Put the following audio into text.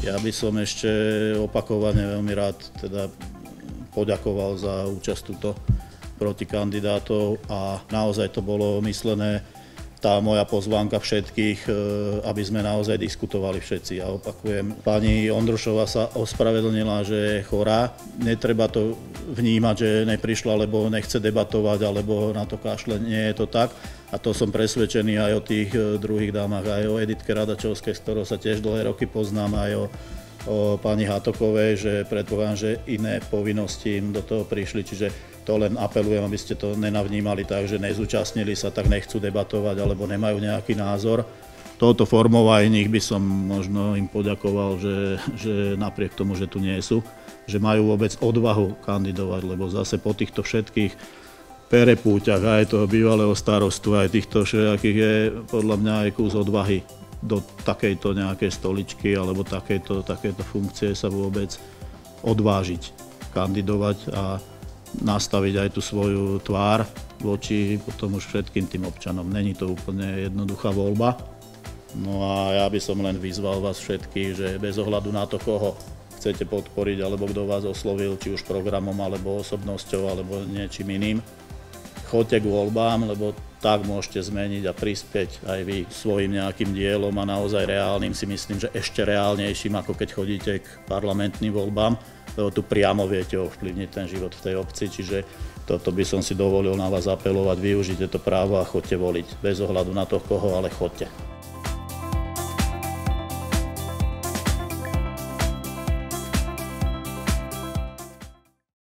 Ja by som ešte opakovane veľmi rád teda poďakoval za účasť tuto proti kandidátov a naozaj to bolo myslené tá moja pozvánka všetkých, aby sme naozaj diskutovali všetci. A opakujem, pani Ondrušová sa ospravedlnila, že je chorá. Netreba to vnímať, že neprišla, lebo nechce debatovať, alebo na to kašle. Nie je to tak. A to som presvedčený aj o tých druhých dámach, aj o Editke Radačovskej, s ktorou sa tiež dlhé roky poznám, aj o pani Hatokovej, že predpokladám, že iné povinnosti im do toho prišli, čiže to len apelujem, aby ste to nenavnímali tak, že nezúčastnili sa, tak nechcú debatovať alebo nemajú nejaký názor. Touto formou aj nich by som možno im poďakoval, že napriek tomu, že tu nie sú, že majú vôbec odvahu kandidovať, lebo zase po týchto všetkých perepúťach aj toho bývalého starostu, aj týchto všetkých je podľa mňa aj kus odvahy do takejto nejakej stoličky alebo takéto funkcie sa vôbec odvážiť kandidovať a nastaviť aj tú svoju tvár voči potom už všetkým tým občanom. Není to úplne jednoduchá voľba. No a ja by som len vyzval vás všetkých, že bez ohľadu na to, koho chcete podporiť alebo kto vás oslovil, či už programom alebo osobnosťou alebo niečím iným, choďte k voľbám, lebo tak môžete zmeniť a prispieť aj vy svojim nejakým dielom a naozaj reálnym, si myslím, že ešte reálnejším, ako keď chodíte k parlamentným voľbám, lebo tu priamo viete ovplyvniť ten život v tej obci, čiže toto by som si dovolil na vás apelovať, využite to právo a choďte voliť, bez ohľadu na to, koho, ale choďte.